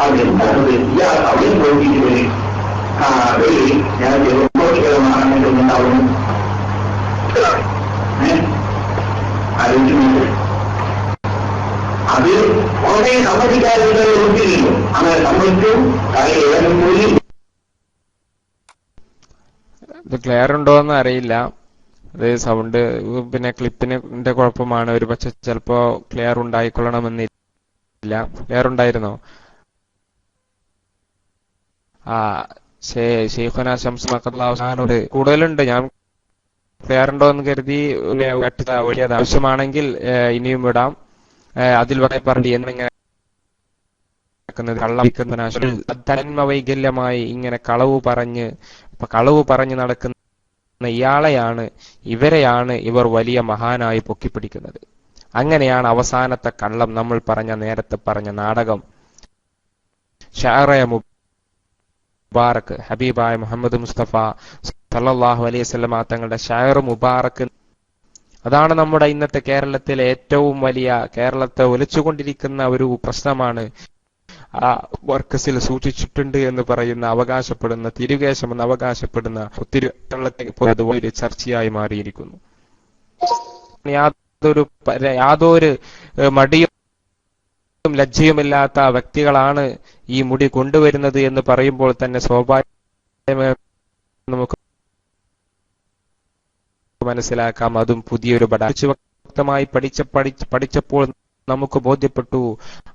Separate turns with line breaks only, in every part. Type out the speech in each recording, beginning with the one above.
അതുണ്ടാകുന്നത് ഇയാൾ അവിടെ പോയിട്ട് വരും. ഞാൻ ചെറുപ്പമാണെന്നുണ്ടാവും. ആലോചിക്കുന്നുണ്ട്. അത് വളരെ സമ്മതിക്കാതെ ഒത്തിരില്ലോ. അങ്ങനെ സമ്മതിച്ചു. കാര്യം ഏതെങ്കിലും കൂടി
ഇത് ക്ലിയർ ഉണ്ടോന്ന് അറിയില്ല. അത് സൗണ്ട് പിന്നെ ക്ലിപ്പിന്റെ കുഴപ്പമാണ്. ഒരു പക്ഷെ ചിലപ്പോ ക്ലിയർ ഉണ്ടായിക്കൊള്ളണമെന്നില്ല. ക്ലിയർ ഉണ്ടായിരുന്നോ? ഷെയ്ഖുന ശംസ് മഖദല്ലാഹുനോട് കൂടുതലുണ്ട്. ഞാൻ ക്ലിയർ ഉണ്ടോ എന്ന് കരുതി ഒഴിയത്. ആവശ്യമാണെങ്കിൽ ഇനിയും വിടാം. അതിൽ വളരെ പറഞ്ഞു എന്നിങ്ങനെ തന്മവൈകല്യമായി ഇങ്ങനെ കളവ് പറഞ്ഞ് നടക്കുന്ന ഇവരെയാണ് ഇവർ വലിയ മഹാനായി പൊക്കിപ്പിടിക്കുന്നത്. അങ്ങനെയാണ് അവസാനത്തെ കള്ളം നമ്മൾ നേരത്തെ പറഞ്ഞ നാടകം ഷഅറയ മുബാറക്, ഹബീബായ മുഹമ്മദ് മുസ്തഫ സല്ലല്ലാഹു അലൈഹി വസല്ലം തങ്ങളുടെ ഷഅർ മുബാറക്. അതാണ് നമ്മുടെ ഇന്നത്തെ കേരളത്തിലെ ഏറ്റവും വലിയ, കേരളത്തെ ഒലിച്ചുകൊണ്ടിരിക്കുന്ന ഒരു പ്രശ്നമാണ്. ആ വർക്കസിൽ സൂക്ഷിച്ചിട്ടുണ്ട് എന്ന് പറയുന്ന, അവകാശപ്പെടുന്ന, തിരുകേശമെന്ന് അവകാശപ്പെടുന്ന ഒത്തിരി അതുപോലെ ചർച്ചയായി മാറിയിരിക്കുന്നു. യാതൊരു മടിയും ലജ്ജയുമില്ലാത്ത വ്യക്തികളാണ് ഈ മുടി കൊണ്ടുവരുന്നത് എന്ന് പറയുമ്പോൾ തന്നെ സ്വാഭാവികമായി നമുക്ക് മനസ്സിലാക്കാം അതും പുതിയൊരു വ്യക്തമായി പഠിച്ചപ്പോൾ നമുക്ക് ബോധ്യപ്പെട്ടു.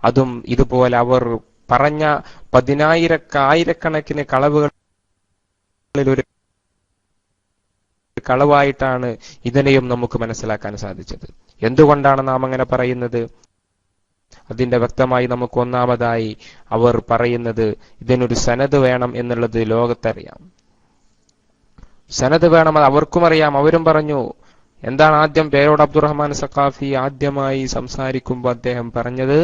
അതും ഇതുപോലെ അവർ പറഞ്ഞ ആയിരക്കണക്കിന് കളവുകളിൽ ഒരു കളവായിട്ടാണ് ഇതിനെയും നമുക്ക് മനസ്സിലാക്കാൻ സാധിച്ചത്. എന്തുകൊണ്ടാണ് നാം അങ്ങനെ പറയുന്നത്? അതിന്റെ വ്യക്തമായി നമുക്ക് ഒന്നാമതായി അവർ പറയുന്നത് ഇതിനൊരു സനദ് വേണം എന്നുള്ളത് ലോകത്തറിയാം. സനദ് വേണം, അത് അവർക്കും അറിയാം. അവരും പറഞ്ഞു. എന്താണ് ആദ്യം പേരോട് അബ്ദുറഹ്മാൻ സഖാഫി ആദ്യമായി സംസാരിക്കുമ്പോൾ അദ്ദേഹം പറഞ്ഞത്,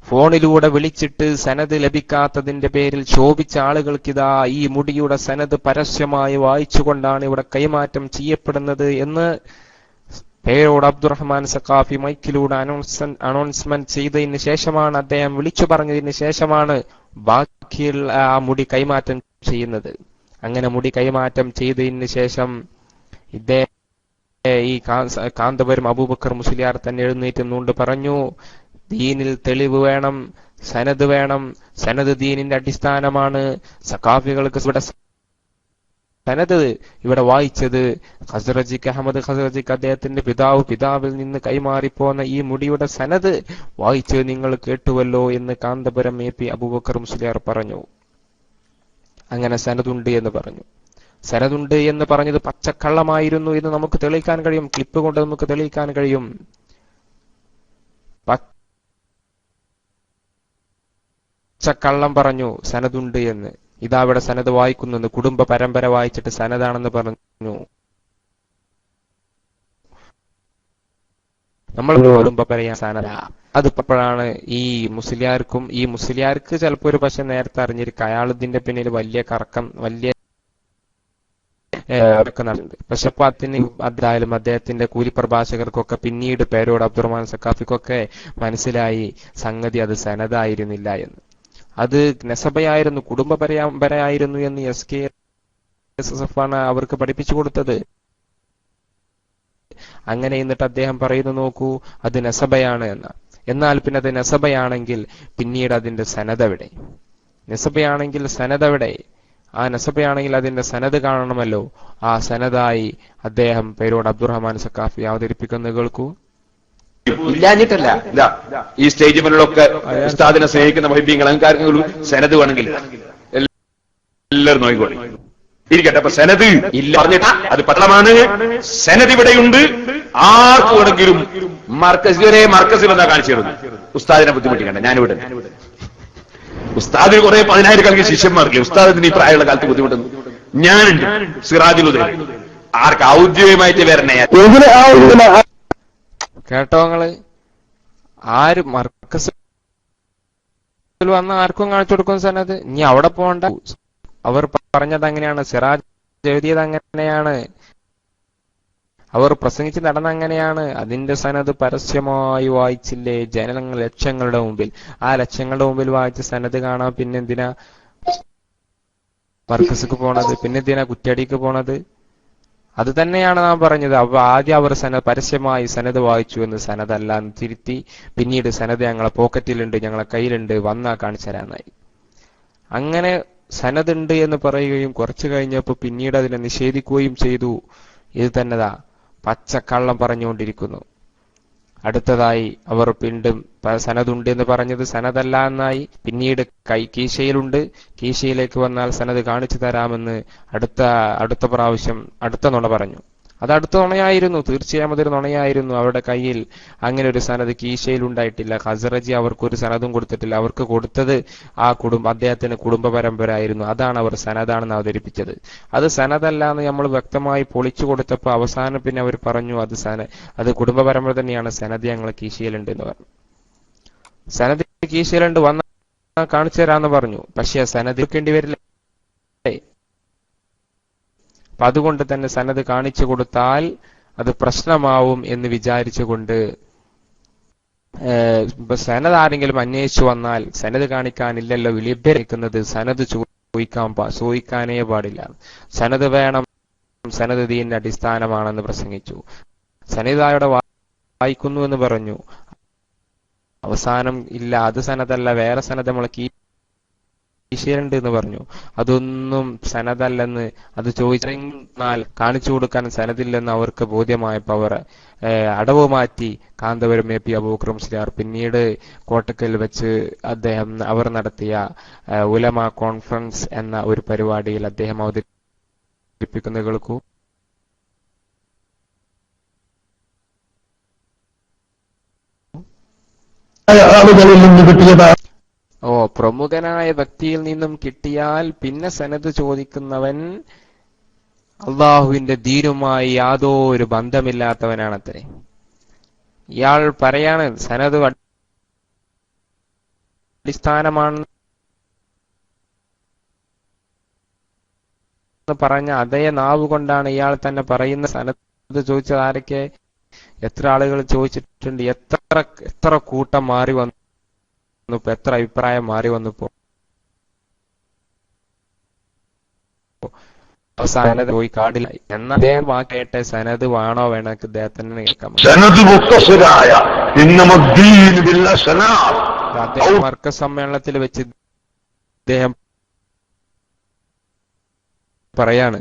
ഫോണിലൂടെ വിളിച്ചിട്ട് സനദ് ലഭിക്കാത്തതിന്റെ പേരിൽ ശോഭിച്ച ആളുകൾക്കിതാ ഈ മുടിയുടെ സനദ് പരസ്യമായി വായിച്ചുകൊണ്ടാണ് ഇവിടെ കൈമാറ്റം ചെയ്യപ്പെടുന്നത് എന്ന് പേരോട് അബ്ദുറഹ്മാൻ സഖാഫി മൈക്കിലൂടെ അനൗൺസ്മെന്റ് ചെയ്തതിന് ശേഷമാണ്, അദ്ദേഹം വിളിച്ചു പറഞ്ഞതിന് ശേഷമാണ് ബാക്കിയുള്ള ആ മുടി കൈമാറ്റം ചെയ്യുന്നത്. അങ്ങനെ മുടി കൈമാറ്റം ചെയ്തതിന് ശേഷം ഇദ്ദേഹം ഈ കാന്തപുരം അബൂബക്കർ മുസ്ലിയാർ തന്നെ എഴുന്നേറ്റുന്നുകൊണ്ട് പറഞ്ഞു, ദീനിൽ തെളിവ് വേണം, സനദ് വേണം, സനദ് ദീനിന്റെ അടിസ്ഥാനമാണ്. സഖാഫികൾക്ക് സനദ് ഇവിടെ വായിച്ചത് അഹമ്മദ് ഖസറജിക്ക് അദ്ദേഹത്തിന്റെ പിതാവിൽ നിന്ന് കൈമാറിപ്പോന്ന ഈ മുടിയുടെ സനദ് വായിച്ചത് നിങ്ങൾ കേട്ടുവല്ലോ എന്ന് കാന്തപുരം AP അബൂബക്കർ മുസ്ലിയാർ പറഞ്ഞു. അങ്ങനെ സനദുണ്ട് എന്ന് പറഞ്ഞു. സനദുണ്ട് എന്ന് പറഞ്ഞത് പച്ചക്കള്ളമായിരുന്നു എന്ന് നമുക്ക് തെളിയിക്കാൻ കഴിയും. ക്ലിപ്പ് കൊണ്ട് നമുക്ക് തെളിയിക്കാൻ കഴിയും. പച്ചക്കള്ളം പറഞ്ഞു സനദുണ്ട് എന്ന്. ഇതാ ഇവിടെ സനദ് വായിക്കുന്നു, കുടുംബ പരമ്പര വായിച്ചിട്ട് സനദാണെന്ന് പറഞ്ഞു. നമ്മൾ കുടുംബ പരമ്പര സനദ. അതിപ്പോഴാണ് ഈ മുസ്ലിയാർക്ക് ചിലപ്പോ ഒരു പക്ഷെ നേരത്തെ അറിഞ്ഞിരിക്കും, അയാൾ ഇതിന്റെ പിന്നിൽ വലിയ കറക്കം, വലിയ നടക്കുന്നുണ്ട്. പക്ഷെ അപ്പൊ അതായാലും അദ്ദേഹത്തിന്റെ കൂലിപ്രഭാഷകർക്കൊക്കെ പിന്നീട് പേരോട് അബ്ദുറഹ്മാൻ സഖാഫിക്കൊക്കെ മനസ്സിലായി സംഗതി അത് സനദായിരുന്നില്ല എന്ന്. അത് നസബയായിരുന്നു, കുടുംബ പരമ്പരയായിരുന്നു എന്ന് SKSF ആണ് അവർക്ക് പഠിപ്പിച്ചു കൊടുത്തത്. അങ്ങനെ എന്നിട്ട് അദ്ദേഹം പറയുന്നു, നോക്കൂ അത് നസബയാണ് എന്ന്. എന്നാൽ പിന്നെ അത് നസബയാണെങ്കിൽ പിന്നീട് അതിന്റെ സനദെവിടെ? നസബയാണെങ്കിൽ സനദെവിടെ? ആ നസബയാണെങ്കിൽ അതിന്റെ സനദ് കാണണമല്ലോ. ആ സനദായി അദ്ദേഹം പേരോട് അബ്ദുറഹ്മാൻ സഖാഫി അവതരിപ്പിക്കുന്നത് കേൾക്കൂ.
ഇല്ലാഞ്ഞിട്ടല്ല, ഈ സ്റ്റേജ് മുന്നിലൊക്കെ ഉസ്താദിനെ സ്നേഹിക്കുന്ന വൈദ്യങ്ങൾ അഹങ്കാരങ്ങളും സനദ് വേണമെങ്കിൽ എല്ലാവരും നോക്കിക്കോളി ഇരിക്കട്ടെ. അപ്പൊ സനദ് ഇല്ല പറഞ്ഞിട്ട് അത് പത്രമാണ്. സനദ് ഇവിടെയുണ്ട്. ആർക്ക് വേണമെങ്കിലും മർക്കസിൽ എന്താ കാണിച്ചിരുന്നു. ഉസ്താദിനെ ബുദ്ധിമുട്ടിക്കണ്ട, ഞാനിവിടെ. ഉസ്താദിന് കുറെ 10,000 ശിഷ്യന്മാർക്ക് ഉസ്താദിന് ഈ പ്രായമുള്ള കാലത്ത് ബുദ്ധിമുട്ടുന്നു. ഞാനുണ്ട് സിറാജുൽ ആർക്ക് ഔദ്യോഗികമായിട്ട് വരണേ.
കേട്ടോ നിങ്ങള്? ആര് മർക്കസിൽ വന്ന ആർക്കും കാണിച്ചു കൊടുക്കും സനദ്. ഇനി അവിടെ പോകണ്ട. അവർ പറഞ്ഞത് അങ്ങനെയാണ്, സിറാജ് എഴുതിയത് അങ്ങനെയാണ്. അവർ പ്രസംഗിച്ച് നടന്ന അങ്ങനെയാണ്. അതിന്റെ സനത് പരസ്യമായി വായിച്ചില്ലേ ജനങ്ങൾ ലക്ഷങ്ങളുടെ മുമ്പിൽ. ആ ലക്ഷങ്ങളുടെ മുമ്പിൽ വായിച്ച സനത് കാണാൻ പിന്നെന്തിനാ മർക്കസിക്ക് പോണത്? പിന്നെന്തിനാ കുറ്റ്യാടിക്ക് പോണത്? അത് തന്നെയാണ് നാം പറഞ്ഞത്. അപ്പൊ ആദ്യം അവർ പരസ്യമായി സനത് വായിച്ചു എന്ന് സനതല്ല എന്ന് തിരുത്തി. പിന്നീട് സനത് ഞങ്ങളെ പോക്കറ്റിലുണ്ട്, ഞങ്ങളെ കയ്യിലുണ്ട്, വന്നാ കാണിച്ചു തരാനായി. അങ്ങനെ സനതുണ്ട് എന്ന് പറയുകയും കുറച്ചു കഴിഞ്ഞപ്പോൾ പിന്നീട് അതിനെ നിഷേധിക്കുകയും ചെയ്തു. ഇത് തന്നെതാ പച്ചക്കള്ളം പറഞ്ഞുകൊണ്ടിരിക്കുന്നു. അടുത്തതായി അവർ വീണ്ടും സനതുണ്ട് എന്ന് പറഞ്ഞത് സനതല്ല എന്നായി. പിന്നീട് കീശയിലുണ്ട്, കീശയിലേക്ക് വന്നാൽ സനത് കാണിച്ചു തരാമെന്ന് അടുത്ത പ്രാവശ്യം അടുത്ത നുണ പറഞ്ഞു. അത് അടുത്ത നുണയായിരുന്നു, തീർച്ചയായും അതൊരു നുണയായിരുന്നു. അവരുടെ കയ്യിൽ അങ്ങനെ ഒരു സനത് കീശയിൽ ഉണ്ടായിട്ടില്ല. ഖസറജി അവർക്കൊരു സനതും കൊടുത്തിട്ടില്ല. അവർക്ക് കൊടുത്തത് ആ അദ്ദേഹത്തിന് കുടുംബ പരമ്പര ആയിരുന്നു. അതാണ് അവർ സനതാണെന്ന് അവതരിപ്പിച്ചത്. അത് സനതല്ല എന്ന് നമ്മൾ വ്യക്തമായി പൊളിച്ചു കൊടുത്തപ്പോൾ അവസാനം പിന്നെ അവർ പറഞ്ഞു അത് കുടുംബ പരമ്പര തന്നെയാണ്, സനത് ഞങ്ങളെ കീശയിലുണ്ട് എന്ന് പറഞ്ഞു. സനത് കീശയിലുണ്ട്, വന്ന കാണിച്ചു തരാന്ന് പറഞ്ഞു. പക്ഷെ സനത് എടുക്കേണ്ടി വരില്ല. അപ്പൊ അതുകൊണ്ട് തന്നെ സനത് കാണിച്ചു കൊടുത്താൽ അത് പ്രശ്നമാവും എന്ന് വിചാരിച്ചുകൊണ്ട് സനത് ആരെങ്കിലും അന്വേഷിച്ചു വന്നാൽ സനത് കാണിക്കാനില്ലല്ലോ, ലഭ്യമാക്കുന്നത് സനത് ചോദിക്കാനേ പാടില്ല. സനത് വേണം, സനത് ദീനിന്റെ അടിസ്ഥാനമാണെന്ന് പ്രസംഗിച്ചു. സനതായുടെ വായിക്കുന്നു എന്ന് പറഞ്ഞു. അവസാനം ഇല്ല, അത് സനതല്ല, വേറെ സനത് നമ്മളെ കീശയിലുണ്ട് എന്ന് പറഞ്ഞു. അതൊന്നും സനതല്ലെന്ന്, അത് ചോദിച്ചാൽ കാണിച്ചു കൊടുക്കാൻ സനതില്ലെന്ന് അവർക്ക് ബോധ്യമായപ്പോൾ അവർ അടവ് മാറ്റി. കാന്തപുരം എ പി അബൂബക്കർ മുസ്ലിയാർ പിന്നീട് കോട്ടക്കൽ വെച്ച് അവർ നടത്തിയ ഉലമ കോൺഫറൻസ് എന്ന ഒരു പരിപാടിയിൽ അദ്ദേഹം അവതരിപ്പിക്കുന്നത് കേൾക്കൂ.
ആളുകളിൽ നിന്ന് കിട്ടിയതാണ്.
പ്രമുഖനായ വ്യക്തിയിൽ നിന്നും കിട്ടിയാൽ പിന്നെ സനത് ചോദിക്കുന്നവൻ അള്ളാഹുവിന്റെ ദീനുമായി യാതൊരു ബന്ധമില്ലാത്തവനാണത്രേ. ഇയാൾ പറയാണ് സനത് അടിസ്ഥാനമാണെന്ന് പറഞ്ഞ അതേ നാവ് കൊണ്ടാണ് ഇയാൾ തന്നെ പറയുന്ന. സനത് ചോദിച്ചത് ആരൊക്കെ, എത്ര ആളുകൾ ചോദിച്ചിട്ടുണ്ട്, എത്ര കൂട്ടം മാറി വന്നു, എത്ര അഭിപ്രായം മാറി വന്നപ്പോ അവസാനം പോയി കാടില്ല എന്ന അദ്ദേഹം വാക്കേട്ടെ സനത് വേണോ വേണക്ക് അദ്ദേഹത്തിന് കേൾക്കാൻ. അദ്ദേഹം മർക്കസ് സമ്മേളനത്തിൽ വെച്ച് അദ്ദേഹം പറയാണ്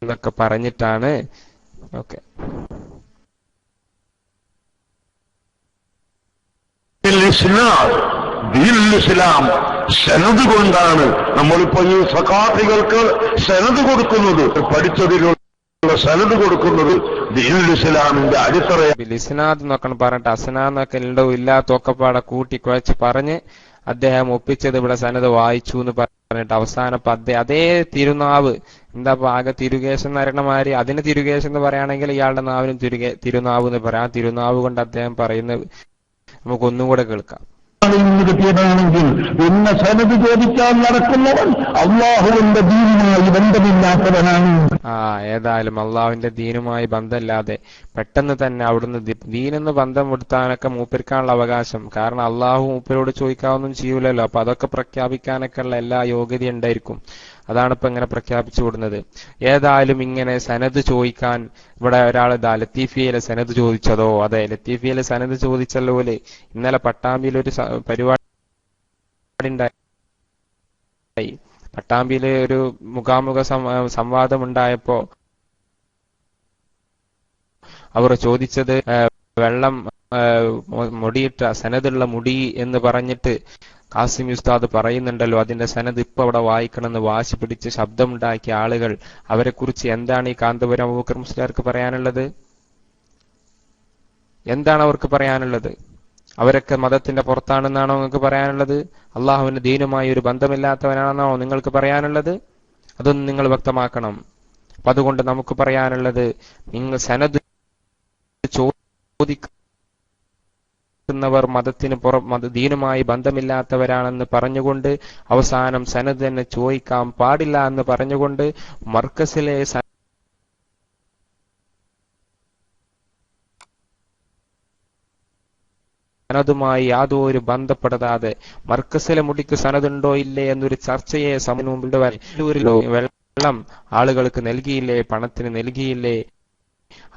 എന്നൊക്കെ പറഞ്ഞിട്ടാണ്. ഓക്കെ,
ഇസ്ലാം സനത് കൊണ്ടാണ് നമ്മളിപ്പോ ഈ സഖാഫികൾക്ക് സനത് കൊടുക്കുന്നത്, പഠിച്ചതിലുള്ള സനത് കൊടുക്കുന്നത് ദീനുൽ ഇസ്ലാമിന്റെ അടിത്തറയാണ്.
ഇസ്നാദ് എന്നൊക്കെ പറഞ്ഞിട്ട് അസനാന്നൊക്കെ ഉണ്ടോ ഇല്ലാത്തൊക്കെപ്പാടെ കൂട്ടി കുഴച്ച് പറഞ്ഞ് അദ്ദേഹം ഒപ്പിച്ചത് ഇവിടെ സനത് വായിച്ചു എന്ന് പറഞ്ഞിട്ട് അവസാനം അതേ തിരുനാവ് എന്താ ആകെ തിരുകേശം നരണമാര്, അതിന് തിരുകേശം എന്ന് പറയുകയാണെങ്കിൽ ഇയാളുടെ നാവിനും തിരുനാവ് എന്ന് പറയാം. ആ തിരുനാവ് കൊണ്ട് അദ്ദേഹം പറയുന്നത് നമുക്കൊന്നും കൂടെ കേൾക്കാം.
കിട്ടിയതാണെങ്കിൽ എന്നെ സനത് ചോദിക്കാൻ നടക്കുന്നവൻ അള്ളാഹുവിന്റെ ദീനുമായി ബന്ധമില്ലാത്തവനാണ്.
ഏതായാലും അള്ളാഹുവിന്റെ ദീനുമായി ബന്ധമില്ലാതെ പെട്ടെന്ന് തന്നെ അവിടുന്ന് ദീനെന്ന് ബന്ധം കൊടുത്താനൊക്കെ മൂപ്പരിക്കാനുള്ള അവകാശം. കാരണം അള്ളാഹു മൂപ്പരോട് ചോദിക്കാവൊന്നും ചെയ്യൂലല്ലോ. അപ്പൊ അതൊക്കെ പ്രഖ്യാപിക്കാനൊക്കെ ഉള്ള എല്ലാ യോഗ്യത ഉണ്ടായിരിക്കും. അതാണ് ഇപ്പൊ ഇങ്ങനെ പ്രഖ്യാപിച്ചു കൊടുക്കുന്നത്. ഏതായാലും ഇങ്ങനെ സനത് ചോദിക്കാൻ ഇവിടെ ഒരാൾ ലത്തീഫിയയിലെ സനത് ചോദിച്ചതോ? അതെ, ലത്തീഫിയയിലെ സനത് ചോദിച്ചല്ലോ. ഇന്നലെ പട്ടാമ്പിയിൽ ഒരു പരിപാടി ഉണ്ടായി. പട്ടാമ്പിയില് ഒരു മുഖാമുഖ സംവാദം ഉണ്ടായപ്പോ അവർ ചോദിച്ചത് വെള്ളം മുടിയിട്ട സനതുള്ള മുടി എന്ന് പറഞ്ഞിട്ട് കാസിം ഉസ്താദ് പറയുന്നുണ്ടല്ലോ, അതിന്റെ സനത് ഇപ്പൊ അവിടെ വായിക്കണമെന്ന് വാശി പിടിച്ച് ശബ്ദമുണ്ടാക്കിയ ആളുകൾ, അവരെ കുറിച്ച് എന്താണ് ഈ കാന്തപുരം അബൂബക്കർ മുസ്ലിയാർക്ക് പറയാനുള്ളത്? എന്താണ് അവർക്ക് പറയാനുള്ളത്? അവരൊക്കെ മതത്തിന്റെ പുറത്താണെന്നാണോ നിങ്ങൾക്ക് പറയാനുള്ളത്? അള്ളാഹുവിന്റെ ദീനുമായി ഒരു ബന്ധമില്ലാത്തവനാണെന്നാണോ നിങ്ങൾക്ക് പറയാനുള്ളത്? അതൊന്നും നിങ്ങൾ വ്യക്തമാക്കണം. അപ്പൊ അതുകൊണ്ട് നമുക്ക് പറയാനുള്ളത്, നിങ്ങൾ സനത് ചോദിക്കുന്നവർ മതത്തിന് ദീനുമായി ബന്ധമില്ലാത്തവരാണെന്ന് പറഞ്ഞുകൊണ്ട് അവസാനം സനത് തന്നെ ചോദിക്കാൻ പാടില്ല എന്ന് പറഞ്ഞുകൊണ്ട് മർക്കസിലെ സനതുമായി യാതൊരു ബന്ധപ്പെടാതെ മർക്കസിലെ മുടിക്ക് സനതുണ്ടോ ഇല്ലേ എന്നൊരു ചർച്ചയെ മുമ്പിൽ വെള്ളം ആളുകൾക്ക് നൽകിയില്ലേ, പണത്തിന് നൽകിയില്ലേ,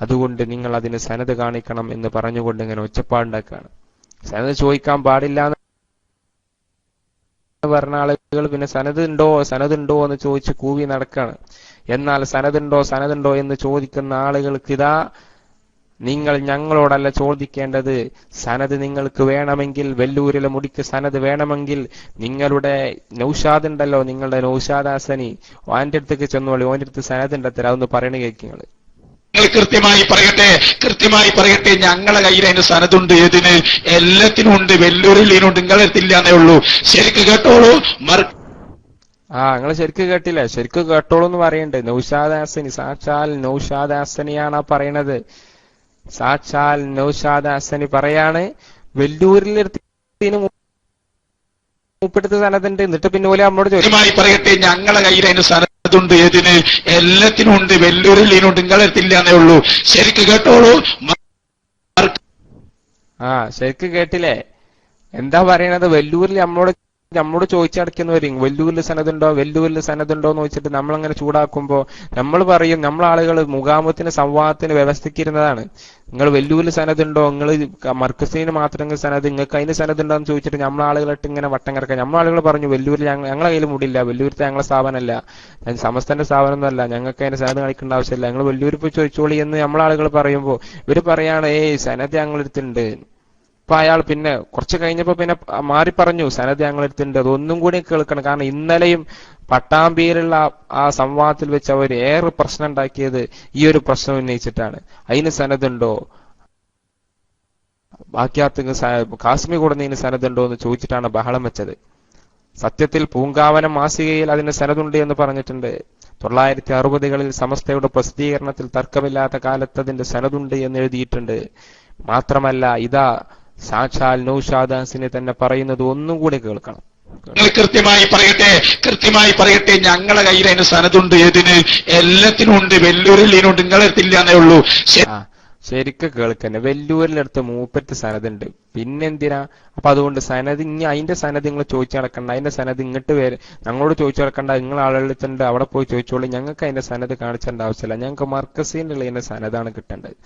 അതുകൊണ്ട് നിങ്ങൾ അതിന് സനത് കാണിക്കണം എന്ന് പറഞ്ഞുകൊണ്ട് ഇങ്ങനെ ഒച്ചപ്പാടുണ്ടാക്കുകയാണ്. സനത് ചോദിക്കാൻ പാടില്ല എന്ന് പറഞ്ഞ ആളുകൾ പിന്നെ സനതുണ്ടോ എന്ന് ചോദിച്ച് കൂവി നടക്കാണ്. എന്നാൽ സനതുണ്ടോ എന്ന് ചോദിക്കുന്ന ആളുകൾക്ക് ഇതാ, നിങ്ങൾ ഞങ്ങളോടല്ല ചോദിക്കേണ്ടത്. സനത് നിങ്ങൾക്ക് വേണമെങ്കിൽ, വെല്ലൂരിലെ മുടിക്ക് സനത് വേണമെങ്കിൽ നിങ്ങളുടെ നൗഷാദ് ഉണ്ടല്ലോ, നിങ്ങളുടെ നൗഷാദ് ഹസനി, ഓന്റെ അടുത്തേക്ക് ചെന്നോളി, ഓന്റെ അടുത്ത് സനത് ഉണ്ടത്തരാ, അതൊന്ന് പറയണ കേൾക്കുക.
കൃത്യമായി പറയട്ടെ, ഞങ്ങളെ കയ്യിൽ അതിന് സനതുണ്ട്. ഏതിന്? എല്ലാത്തിനും ഉണ്ട്. വെല്ലൂരിൽ ഇതിനുണ്ട്, നിങ്ങളെത്തില്ല എന്നേ ഉള്ളൂ. ശരിക്ക് കേട്ടോളൂ.
നിങ്ങൾ ശരിക്ക് കേട്ടില്ല, ശരിക്ക് കേട്ടോളൂ എന്ന് പറയണ്ടേ. നൗഷാദ് ഹസനി, സാക്ഷാൽ നൗഷാദ് ഹസനിയാണ് പറയണത്. സാക്ഷാൽ നൗഷാദ് ഹസനി പറയാണ്, വെല്ലൂരിലെടുത്തിന് മൂപ്പെടുത്ത സനതുണ്ട്. എന്നിട്ട് പിന്നെ പോലെ നമ്മളോട്
കൃത്യമായി പറയട്ടെ, ഞങ്ങളെ കയ്യിൽ അതിന് സനതുണ്ട്. ഏതിന്? എല്ലാത്തിനും ഉണ്ട്. വെല്ലൂരിൽ ഇതിനുണ്ട്, നിങ്ങളെത്തില്ല എന്നേ ഉള്ളൂ. ശരിക്ക് കേട്ടോളൂ.
ശരിക്ക് കേട്ടില്ലേ എന്താ പറയണത്? വെല്ലൂരിൽ നമ്മളോട് ചോദിച്ചടക്കുന്നവരും വെല്ലൂരിൽ സനതുണ്ടോ എന്ന് വെച്ചിട്ട് നമ്മളങ്ങനെ ചൂടാക്കുമ്പോ നമ്മൾ പറയും, നമ്മളാളുകൾ മുഖാമത്തിന് സംവാദത്തിന് വ്യവസ്ഥിക്കിരുന്നതാണ്. നിങ്ങൾ വെല്ലൂരിൽ സനതുണ്ടോ, നിങ്ങൾ മർക്കസിന് മാത്രം സനത്, നിങ്ങൾക്ക് അതിന് സനതുണ്ടോ എന്ന് ചോദിച്ചിട്ട് നമ്മളാളുകളിട്ട് ഇങ്ങനെ വട്ടം കിടക്കാം. നമ്മളാളുകൾ പറഞ്ഞു വെല്ലൂരിൽ ഞങ്ങളെ കയ്യിൽ മുടില്ല, വെല്ലൂരിത്തെ ഞങ്ങളെ സ്ഥാപനമല്ല, സമസ്തന്റെ സ്ഥാപനമൊന്നുമല്ല, ഞങ്ങൾക്ക് അതിന് സനത് കാണിക്കേണ്ട ആവശ്യമില്ല, ഞങ്ങൾ വെല്ലൂരിൽ പോയി ചോദിച്ചോളി എന്ന് നമ്മളാളുകൾ പറയുമ്പോ ഇവര് പറയാണ് സനത് ഞങ്ങളെടുത്തുണ്ട്. അപ്പൊ അയാൾ പിന്നെ കുറച്ച് കഴിഞ്ഞപ്പോ പിന്നെ മാറി പറഞ്ഞു, സനത് ഞങ്ങളെടുത്തുണ്ട്, അതൊന്നും കൂടി കേൾക്കണം. കാരണം ഇന്നലെയും പട്ടാമ്പിയിലുള്ള ആ സംവാദത്തിൽ വെച്ച് അവർ ഏറെ പ്രശ്നം ഉണ്ടാക്കിയത് ഈ ഒരു പ്രശ്നം ഉന്നയിച്ചിട്ടാണ്. അതിന് സനതുണ്ടോ, ബാക്കിയാത്ത് കാശ്മീർ കൂടുന്നതിന് സനതുണ്ടോ എന്ന് ചോദിച്ചിട്ടാണ് ബഹളം വെച്ചത്. സത്യത്തിൽ പൂങ്കാവനം മാസികയിൽ അതിന് സനതുണ്ട് എന്ന് പറഞ്ഞിട്ടുണ്ട്. 1960കളിൽ സമസ്തയുടെ പ്രസിദ്ധീകരണത്തിൽ തർക്കമില്ലാത്ത കാലത്ത് അതിന്റെ സനതുണ്ട് എന്ന് എഴുതിയിട്ടുണ്ട്. മാത്രമല്ല ഇതാ സാക്ഷാൽ നൗഷാദ് ഹസനി തന്നെ പറയുന്നത് ഒന്നും കൂടി കേൾക്കണം.
കൃത്യമായി പറയട്ടെ, ഞങ്ങളെ കയ്യിൽ അതിന് സനതുണ്ട്. ഏതിന്? എല്ലാത്തിനും ഉണ്ട്. വെല്ലൂരിൽ ഇതിനുണ്ട്, നിങ്ങളെത്തില്ല എന്നേ ഉള്ളൂ.
ശരിക്കും കേൾക്കന്നെ, വെല്ലൂരിലെടുത്ത് മൂപ്പറ്റ് സനതുണ്ട്, പിന്നെന്തിനാ? അപ്പൊ അതുകൊണ്ട് സനത് ഇനി അതിന്റെ സനത് നിങ്ങൾ ചോദിച്ചു നടക്കണ്ട, അതിന്റെ സനത് ഇങ്ങോട്ട് ഞങ്ങളോട് ചോദിച്ചു നടക്കണ്ട, നിങ്ങൾ ആളുകളുണ്ട് അവിടെ പോയി ചോദിച്ചോളൂ, ഞങ്ങൾക്ക് അതിന്റെ സനത് കാണിച്ചേണ്ട ആവശ്യമില്ല, ഞങ്ങൾക്ക് മർക്കസിനുള്ള അതിന്റെ സനതാണ് കിട്ടേണ്ടത്.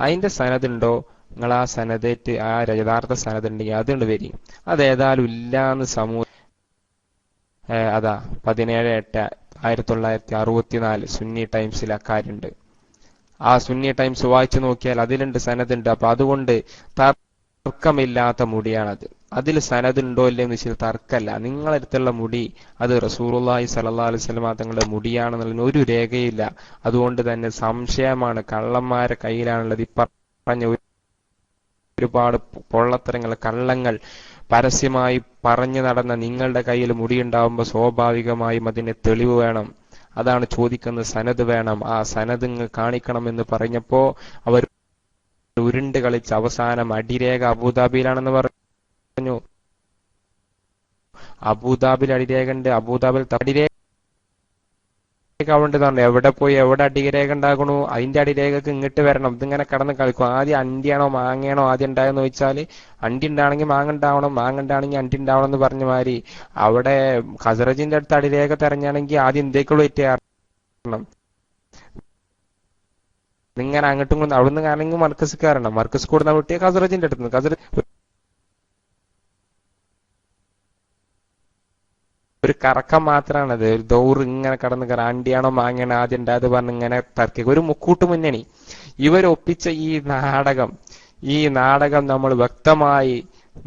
അതിന്റെ സനതുണ്ടോ, നിങ്ങൾ ആ സനതേറ്റ് ആ യഥാർത്ഥ സനതുണ്ടെങ്കിൽ അതുകൊണ്ട് വരും. അതേതായാലും ഇല്ലാന്ന് അതാ 17/8/1964 സുന്നി ടൈംസിൽ അക്കാര്യമുണ്ട്. ആ സുന്നി ടൈംസ് വായിച്ചു നോക്കിയാൽ അതിലുണ്ട്, സനതുണ്ട്. അപ്പൊ അതുകൊണ്ട് തർക്കമില്ലാത്ത മുടിയാണത്. അതിൽ സനതുണ്ടോ ഇല്ലെന്ന് വെച്ചാൽ തർക്കമല്ല. നിങ്ങളടുത്തുള്ള മുടി അത് റസൂലുള്ളാഹി സ്വല്ലല്ലാഹു അലൈഹി വസല്ലം തങ്ങളുടെ മുടിയാണെന്നുള്ള ഒരു രേഖയില്ല. അതുകൊണ്ട് തന്നെ സംശയമാണ്, കള്ളന്മാരെ കയ്യിലാണുള്ളത്. പറഞ്ഞ ഒരുപാട് പൊള്ളത്തരങ്ങൾ, കള്ളങ്ങൾ പരസ്യമായി പറഞ്ഞു നടന്ന നിങ്ങളുടെ കയ്യിൽ മുടിയുണ്ടാവുമ്പോൾ സ്വാഭാവികമായും അതിന് തെളിവ് വേണം. അതാണ് ചോദിക്കുന്നത്, സനത് വേണം. ആ സനത് കാണിക്കണം എന്ന് പറഞ്ഞപ്പോ അവർ ഉരുണ്ട് കളിച്ച് അവസാനം അടിരേഖ അബുദാബിയിലാണെന്ന് പറഞ്ഞു. അബുദാബിയിൽ അടിരേഖ ഉണ്ട്, അബുദാബിയിൽ അടിരേഖ ആവേണ്ടതാണ്. എവിടെ പോയി എവിടെ അടിരേഖ ഉണ്ടാകണു, അതിന്റെ അടിരേഖക്ക് ഇങ്ങോട്ട് വരണം. ഇതിങ്ങനെ കടന്ന് കളിക്കും. ആദ്യം അണ്ടിയാണോ മാങ്ങയാണോ ആദ്യം ഉണ്ടായെന്ന് ചോദിച്ചാൽ അണ്ടി ഉണ്ടാണെങ്കിൽ മാങ്ങ ഉണ്ടാവണം, മാങ്ങ ഉണ്ടാണെങ്കിൽ അണ്ടി ഉണ്ടാവണം എന്ന് പറഞ്ഞ മാതിരി അവിടെ ഖസറജിന്റെ അടുത്ത് അടിരേഖ തെരഞ്ഞാണെങ്കിൽ ആദ്യം ഇന്ത്യക്കുള്ള വെറ്റിയാറണം. ഇങ്ങനെ അങ്ങോട്ടും കൊണ്ട് അവിടുന്ന് ആണെങ്കിൽ മർക്കസ് കയറണം. മർക്കസ് കൂടുന്ന കുട്ടിയെ ഖസറജിന്റെ അടുത്ത് ഒരു കറക്കം മാത്രമാണത്. ഒരു ദൗർ ഇങ്ങനെ കടന്ന് കയറാം. അണ്ടിയാണോ മാങ്ങയാണോ ആദ്യം ഉണ്ടായത് പറഞ്ഞ് ഇങ്ങനെ തർക്കിക്കുക. ഒരു മുക്കൂട്ട് മുന്നണി ഇവരൊപ്പിച്ച ഈ നാടകം നമ്മൾ വ്യക്തമായി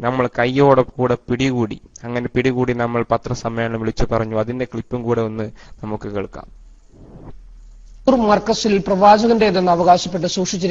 നമ്മൾ കയ്യോടെ കൂടെ പിടികൂടി. അങ്ങനെ പിടികൂടി നമ്മൾ പത്രസമ്മേളനം വിളിച്ചു പറഞ്ഞു. അതിന്റെ ക്ലിപ്പും കൂടെ ഒന്ന് നമുക്ക് കേൾക്കാം.
മർക്കസിൽ പ്രവാചകന്റേതെന്ന് അവകാശപ്പെട്ട് സൂക്ഷിച്ചിരിക്കുന്നു.